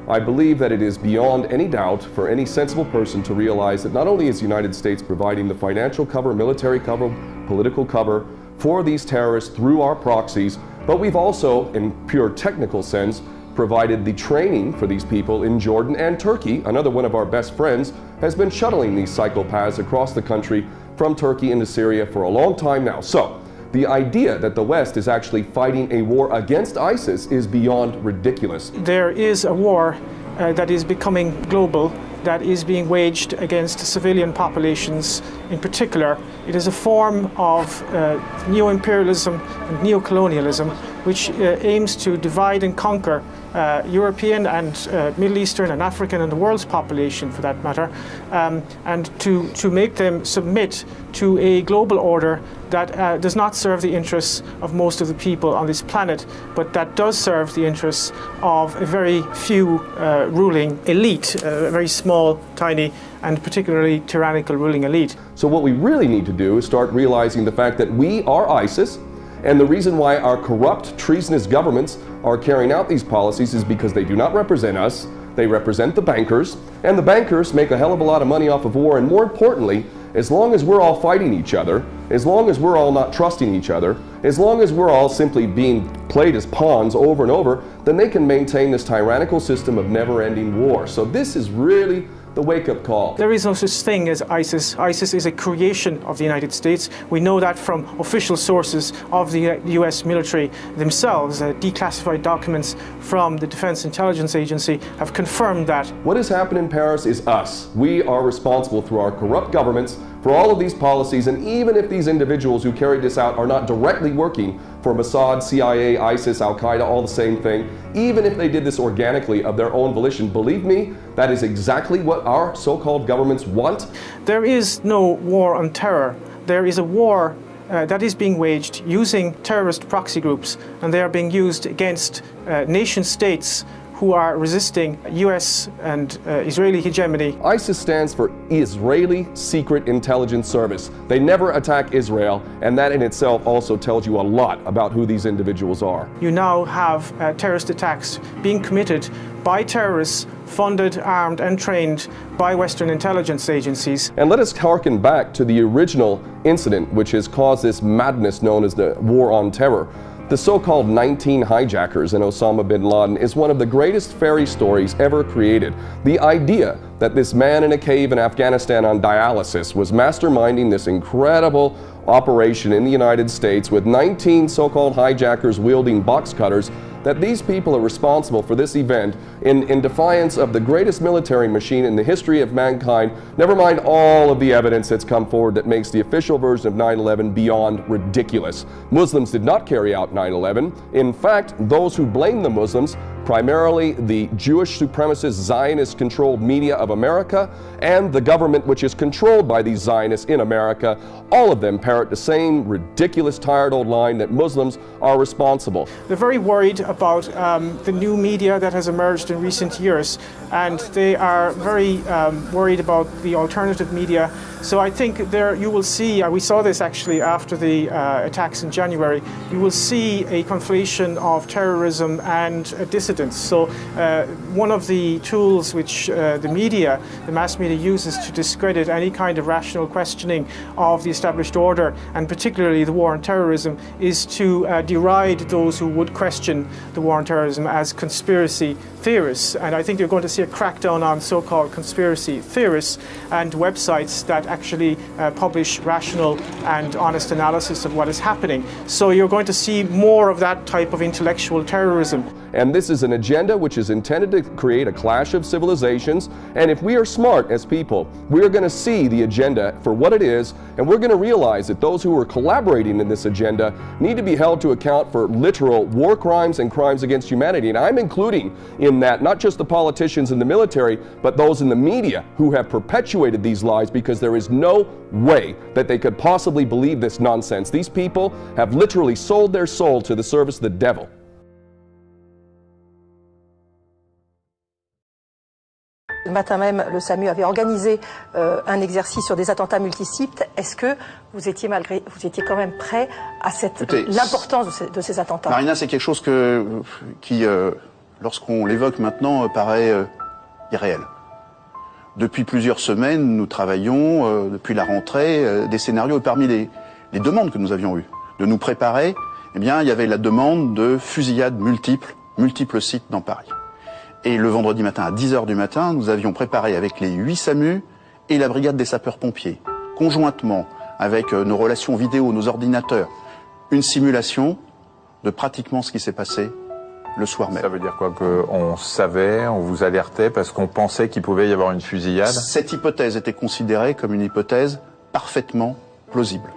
I believe that it is beyond any doubt for any sensible person to realize that not only is the United States providing the financial cover, military cover, political cover for these terrorists through our proxies, but we've also, in pure technical sense, provided the training for these people in Jordan and Turkey. Another one of our best friends has been shuttling these psychopaths across the country from Turkey into Syria for a long time now. So, the idea that the West is actually fighting a war against ISIS is beyond ridiculous. There is a war that is becoming global, that is being waged against civilian populations in particular. It is a form of neo-imperialism and neo-colonialism which aims to divide and conquer European and Middle Eastern and African and the world's population for that matter, and to make them submit to a global order that does not serve the interests of most of the people on this planet, but that does serve the interests of a very few ruling elite, a very small, tiny, and particularly tyrannical ruling elite. So what we really need to do is start realizing the fact that we are ISIS, and the reason why our corrupt, treasonous governments are carrying out these policies is because they do not represent us, they represent the bankers, and the bankers make a hell of a lot of money off of war, and more importantly, as long as we're all fighting each other, as long as we're all not trusting each other, as long as we're all simply being played as pawns over and over, then they can maintain this tyrannical system of never-ending war. So this is really the wake-up call. There is no such thing as ISIS. ISIS is a creation of the United States. We know that from official sources of the US military themselves. Declassified documents from the Defense Intelligence Agency have confirmed that. What has happened in Paris is us. We are responsible through our corrupt governments for all of these policies, and even if these individuals who carried this out are not directly working for Mossad, CIA, ISIS, Al-Qaeda, all the same thing, even if they did this organically of their own volition, believe me, that is exactly what our so-called governments want. There is no war on terror. There is a war that is being waged using terrorist proxy groups, and they are being used against nation states who are resisting US and Israeli hegemony. ISIS stands for Israeli Secret Intelligence Service. They never attack Israel, and that in itself also tells you a lot about who these individuals are. You now have terrorist attacks being committed by terrorists funded, armed and trained by Western intelligence agencies. And let us harken back to the original incident which has caused this madness known as the War on Terror. The so-called 19 hijackers and Osama bin Laden is one of the greatest fairy stories ever created. The idea that this man in a cave in Afghanistan on dialysis was masterminding this incredible operation in the United States with 19 so-called hijackers wielding box cutters, that these people are responsible for this event in defiance of the greatest military machine in the history of mankind, never mind all of the evidence that's come forward that makes the official version of 9/11 beyond ridiculous. Muslims did not carry out 9/11. In fact, those who blame the Muslims, primarily the Jewish supremacist Zionist-controlled media of America and the government which is controlled by these Zionists in America, all of them parrot the same ridiculous, tired old line that Muslims are responsible. They're very worried about the new media that has emerged in recent years, and they are very worried about the alternative media. So I think there you will see, we saw this actually after the attacks in January, you will see a conflation of terrorism and dissidence. So one of the tools which the media, the mass media uses to discredit any kind of rational questioning of the established order, and particularly the war on terrorism, is to deride those who would question the war on terrorism as conspiracy theorists. And I think you're going to see a crackdown on so-called conspiracy theorists and websites that actually publish rational and honest analysis of what is happening. So you're going to see more of that type of intellectual terrorism. And this is an agenda which is intended to create a clash of civilizations. And if we are smart as people, we're going to see the agenda for what it is, and we're going to realize that those who are collaborating in this agenda need to be held to account for literal war crimes and crimes against humanity. And I'm including in that not just the politicians and the military, but those in the media who have perpetuated these lies, because there is no way that they could possibly believe this nonsense. These people have literally sold their soul to the service of the devil. Le matin même, le SAMU avait organisé un exercice sur des attentats multisites. Est-ce que vous étiez quand même prêt à l'importance de ces attentats? Marina, c'est quelque chose qui lorsqu'on l'évoque maintenant, paraît irréel. Depuis plusieurs semaines, nous travaillons, depuis la rentrée, des scénarios. Et parmi les demandes que nous avions eues, de nous préparer, eh bien, il y avait la demande de fusillades multiples sites dans Paris. Et le vendredi matin, à 10h du matin, nous avions préparé avec les 8 SAMU et la brigade des sapeurs-pompiers, conjointement avec nos relations vidéo, nos ordinateurs, une simulation de pratiquement ce qui s'est passé le soir même. Ça veut dire quoi? Qu'on savait, on vous alertait parce qu'on pensait qu'il pouvait y avoir une fusillade? Cette hypothèse était considérée comme une hypothèse parfaitement plausible.